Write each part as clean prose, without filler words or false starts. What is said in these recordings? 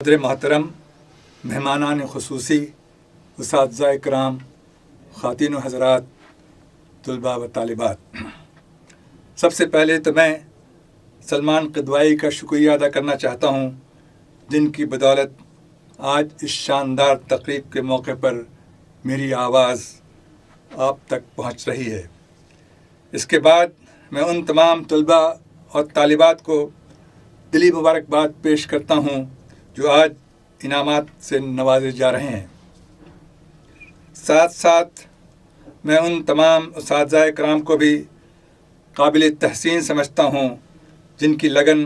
صدر محترم، مہمانان خصوصی، اساتذہ کرام، خواتین و حضرات، طلباء و طالبات، سب سے پہلے تو میں سلمان قدوائی کا شکریہ ادا کرنا چاہتا ہوں، جن کی بدولت آج اس شاندار تقریب کے موقع پر میری آواز آپ تک پہنچ رہی ہے۔ اس کے بعد میں ان تمام طلباء اور طالبات کو دلی مبارکباد پیش کرتا ہوں جو آج انعامات سے نوازے جا رہے ہیں۔ ساتھ ساتھ میں ان تمام اساتذہ کرام کو بھی قابل تحسین سمجھتا ہوں جن کی لگن،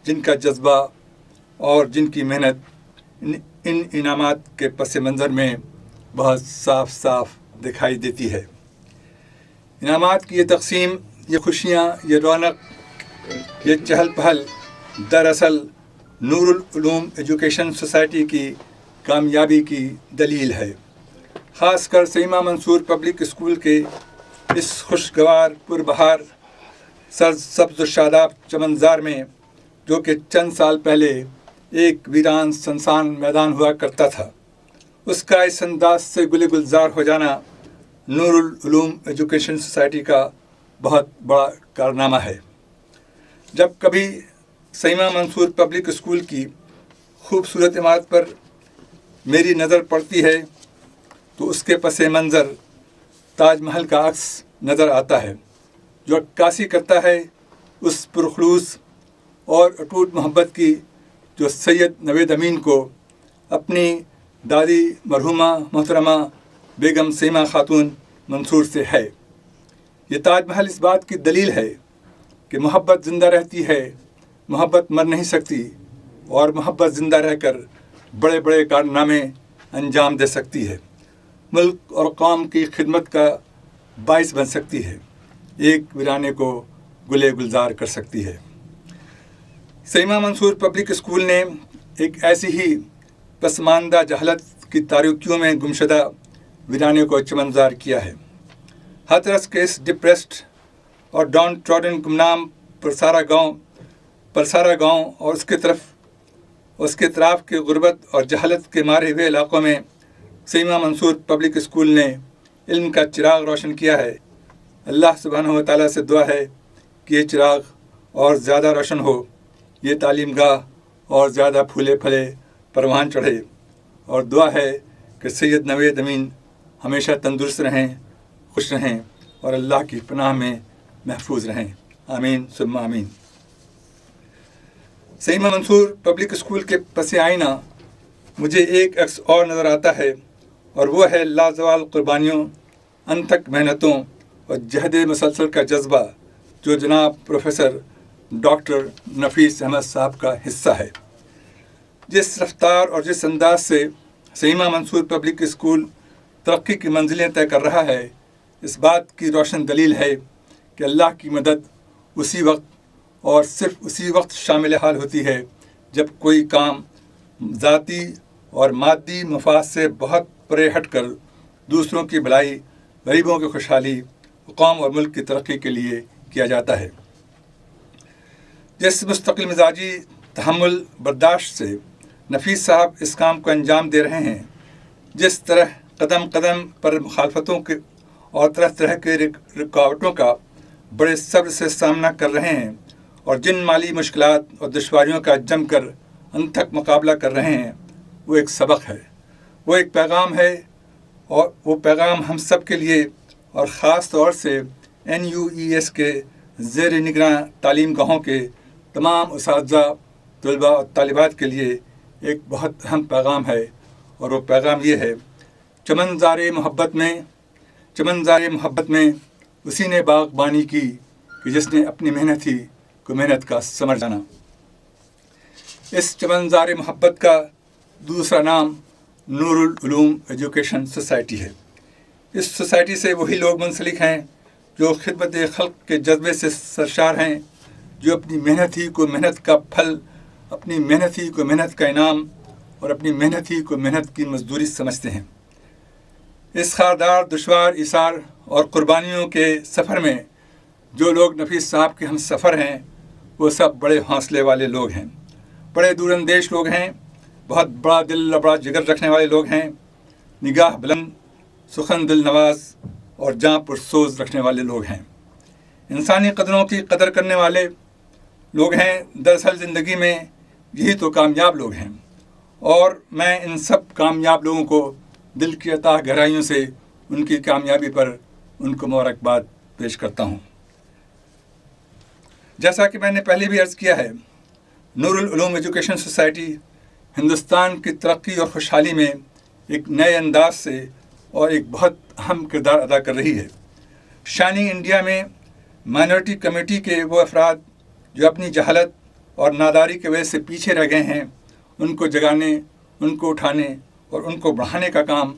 جن کا جذبہ اور جن کی محنت ان انعامات کے پس منظر میں بہت صاف صاف دکھائی دیتی ہے۔ انعامات کی یہ تقسیم، یہ خوشیاں، یہ رونق، یہ چہل پہل دراصل نور العلوم ایجوکیشن سوسائٹی کی کامیابی کی دلیل ہے۔ خاص کر سیمہ منصور پبلک اسکول کے اس خوشگوار پربہار سرسبز و شاداب چمنزار میں، جو کہ چند سال پہلے ایک ویران سنسان میدان ہوا کرتا تھا، اس کا اس انداز سے گل گلزار ہو جانا نور العلوم ایجوکیشن سوسائٹی کا بہت بڑا کارنامہ ہے۔ جب کبھی سیمہ منصور پبلک اسکول کی خوبصورت عمارت پر میری نظر پڑتی ہے تو اس کے پس منظر تاج محل کا عکس نظر آتا ہے، جو عکاسی کرتا ہے اس پرخلوص اور اٹوٹ محبت کی جو سید نوید امین کو اپنی دادی مرحومہ محترمہ بیگم سیمہ خاتون منصور سے ہے۔ یہ تاج محل اس بات کی دلیل ہے کہ محبت زندہ رہتی ہے، محبت مر نہیں سکتی، اور محبت زندہ رہ کر بڑے بڑے کارنامے انجام دے سکتی ہے، ملک اور قوم کی خدمت کا باعث بن سکتی ہے، ایک ویرانے کو گلے گلزار کر سکتی ہے۔ سیمہ منصور پبلک اسکول نے ایک ایسی ہی پسماندہ جہالت کی تاریکیوں میں گمشدہ ویرانے کو چمنزار کیا ہے۔ ہتھرس کے اس ڈپریسڈ اور ڈاؤن ٹراڈن گمنام پرسارا گاؤں اور اس کے اطراف کے غربت اور جہالت کے مارے ہوئے علاقوں میں سیمہ منصور پبلک اسکول نے علم کا چراغ روشن کیا ہے۔ اللہ سبحانہ و تعالیٰ سے دعا ہے کہ یہ چراغ اور زیادہ روشن ہو، یہ تعلیم گاہ اور زیادہ پھولے پھلے پروان چڑھے، اور دعا ہے کہ سید نوید امین ہمیشہ تندرست رہیں، خوش رہیں اور اللہ کی پناہ میں محفوظ رہیں۔ آمین ثم آمین۔ سیمہ منصور پبلک اسکول کے پس آئینہ مجھے ایک عکس اور نظر آتا ہے، اور وہ ہے لازوال قربانیوں، انتھک محنتوں اور جہد مسلسل کا جذبہ جو جناب پروفیسر ڈاکٹر نفیس احمد صاحب کا حصہ ہے۔ جس رفتار اور جس انداز سے سیمہ منصور پبلک اسکول ترقی کی منزلیں طے کر رہا ہے، اس بات کی روشن دلیل ہے کہ اللہ کی مدد اسی وقت اور صرف اسی وقت شامل حال ہوتی ہے جب کوئی کام ذاتی اور مادی مفاد سے بہت پرے ہٹ کر دوسروں کی بھلائی، غریبوں کی خوشحالی، قوم اور ملک کی ترقی کے لیے کیا جاتا ہے۔ جس مستقل مزاجی تحمل برداشت سے نفیس صاحب اس کام کو انجام دے رہے ہیں، جس طرح قدم قدم پر مخالفتوں کے اور طرح طرح کے رکاوٹوں کا بڑے صبر سے سامنا کر رہے ہیں، اور جن مالی مشکلات اور دشواریوں کا جم کر انتھک مقابلہ کر رہے ہیں، وہ ایک سبق ہے، وہ ایک پیغام ہے، اور وہ پیغام ہم سب کے لیے اور خاص طور سے NUES کے زیر نگراں تعلیم گاہوں کے تمام اساتذہ، طلباء اور طالبات کے لیے ایک بہت اہم پیغام ہے، اور وہ پیغام یہ ہے: چمنزار محبت میں اسی نے باغبانی کی کہ جس نے اپنی محنت ہی کو محنت کا ثمر جانا۔ اس چمنزار محبت کا دوسرا نام نور العلوم ایجوکیشن سوسائٹی ہے۔ اس سوسائٹی سے وہی لوگ منسلک ہیں جو خدمت خلق کے جذبے سے سرشار ہیں، جو اپنی محنت ہی کو محنت کا پھل، اپنی محنت ہی کو محنت کا انعام اور اپنی محنت ہی کو محنت کی مزدوری سمجھتے ہیں۔ اس خاردار، دشوار، ایثار اور قربانیوں کے سفر میں جو لوگ نفیس صاحب کے ہم سفر ہیں، وہ سب بڑے حوصلے والے لوگ ہیں، بڑے دور اندیش لوگ ہیں، بہت بڑا دل اور بڑا جگر رکھنے والے لوگ ہیں، نگاہ بلند، سخن دل نواز اور جاں پرسوز رکھنے والے لوگ ہیں، انسانی قدروں کی قدر کرنے والے لوگ ہیں۔ دراصل زندگی میں یہی تو کامیاب لوگ ہیں، اور میں ان سب کامیاب لوگوں کو دل کی اتھاہ گہرائیوں سے ان کی کامیابی پر ان کو مبارکباد پیش کرتا ہوں۔ جیسا کہ میں نے پہلے بھی عرض کیا ہے، نور العلوم ایجوکیشن سوسائٹی ہندوستان کی ترقی اور خوشحالی میں ایک نئے انداز سے اور ایک بہت اہم کردار ادا کر رہی ہے۔ شائننگ انڈیا میں مائنورٹی کمیٹی کے وہ افراد جو اپنی جہالت اور ناداری کی وجہ سے پیچھے رہ گئے ہیں، ان کو جگانے، ان کو اٹھانے اور ان کو بڑھانے کا کام،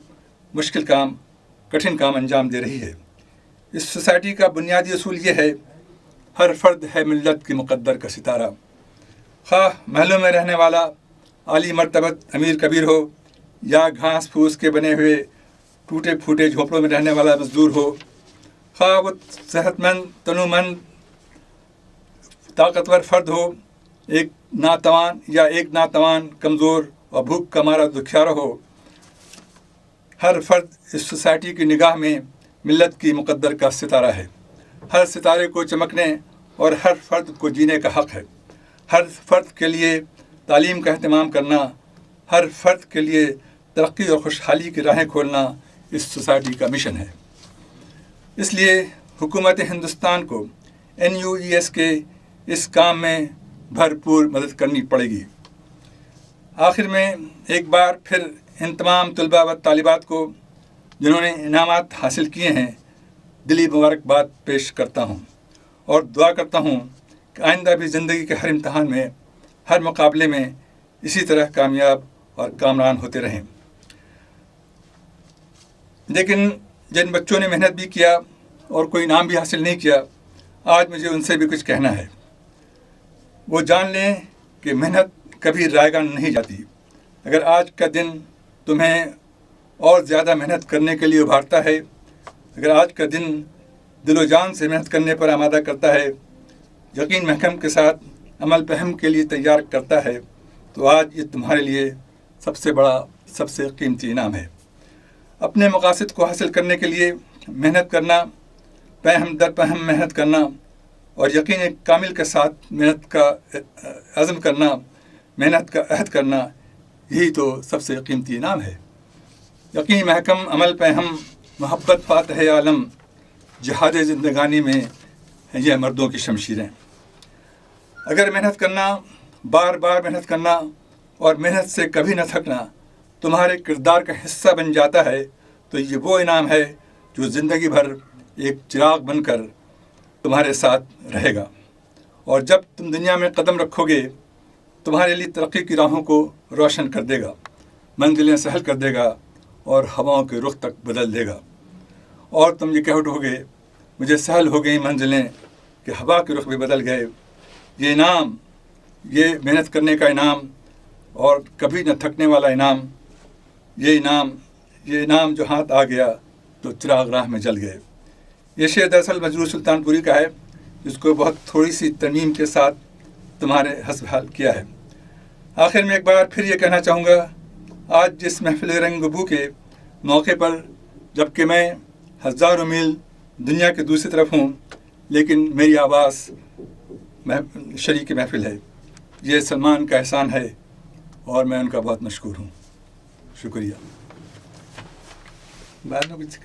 مشکل کام، کٹھن کام انجام دے رہی ہے۔ اس سوسائٹی کا بنیادی اصول یہ ہے، ہر فرد ہے ملت کی مقدر کا ستارہ، خواہ محلوں میں رہنے والا عالی مرتبت امیر کبیر ہو یا گھاس پھوس کے بنے ہوئے ٹوٹے پھوٹے جھونپڑوں میں رہنے والا مزدور ہو، خواہ وہ صحت مند، تنو مند، طاقتور فرد ہو، ایک ناتوان کمزور اور بھوک کا مارا دکھیارا ہو، ہر فرد اس سوسائٹی کی نگاہ میں ملت کی مقدر کا ستارہ ہے۔ ہر ستارے کو چمکنے اور ہر فرد کو جینے کا حق ہے۔ ہر فرد کے لیے تعلیم کا اہتمام کرنا، ہر فرد کے لیے ترقی اور خوشحالی کی راہیں کھولنا اس سوسائٹی کا مشن ہے۔ اس لیے حکومت ہندوستان کو NUES کے اس کام میں بھرپور مدد کرنی پڑے گی۔ آخر میں ایک بار پھر ان تمام طلباء و طالبات کو جنہوں نے انعامات حاصل کیے ہیں دلی مبارکباد پیش کرتا ہوں، اور دعا کرتا ہوں کہ آئندہ بھی زندگی کے ہر امتحان میں، ہر مقابلے میں اسی طرح کامیاب اور کامران ہوتے رہیں۔ لیکن جن بچوں نے محنت بھی کیا اور کوئی انعام بھی حاصل نہیں کیا، آج مجھے ان سے بھی کچھ کہنا ہے۔ وہ جان لیں کہ محنت کبھی رائے گاں نہیں جاتی۔ اگر آج کا دن تمہیں اور زیادہ محنت کرنے کے لیے ابھارتا ہے، اگر آج کا دن دل و جان سے محنت کرنے پر آمادہ کرتا ہے، یقین محکم کے ساتھ عمل فہم کے لیے تیار کرتا ہے، تو آج یہ تمہارے لیے سب سے بڑا، سب سے قیمتی انعام ہے۔ اپنے مقاصد کو حاصل کرنے کے لیے محنت کرنا، پہم در پہم محنت کرنا اور یقین کامل کے ساتھ محنت کا عزم کرنا، محنت کا عہد کرنا، یہی تو سب سے قیمتی انعام ہے۔ یقین محکم، عمل پہم، محبت فاتح عالم، جہاد زندگانی میں ہیں یہ مردوں کی شمشیریں۔ اگر محنت کرنا، بار بار محنت کرنا اور محنت سے کبھی نہ تھکنا تمہارے کردار کا حصہ بن جاتا ہے، تو یہ وہ انعام ہے جو زندگی بھر ایک چراغ بن کر تمہارے ساتھ رہے گا، اور جب تم دنیا میں قدم رکھو گے تمہارے لیے ترقی کی راہوں کو روشن کر دے گا، منزلیں سہل کر دے گا اور ہواؤں کے رخ تک بدل دے گا، اور تم یہ کہہ اٹھو گے مجھے سہل ہو گئی منزلیں کہ ہوا کے رخ بھی بدل گئے۔ یہ انعام، یہ محنت کرنے کا انعام اور کبھی نہ تھکنے والا انعام، یہ انعام جو ہاتھ آ گیا تو چراغ راہ میں جل گئے۔ یہ شعر دراصل مجروح سلطان پوری کا ہے، جس کو بہت تھوڑی سی ترمیم کے ساتھ تمہارے حسب حال کیا ہے۔ آخر میں ایک بار پھر یہ کہنا چاہوں گا، آج جس محفل رنگ بو کے موقع پر، جبکہ میں ہزاروں میل دنیا کے دوسری طرف ہوں، لیکن میری آواز شریک محفل ہے، یہ سلمان کا احسان ہے اور میں ان کا بہت مشکور ہوں۔ شکریہ۔ بعد میں کچھ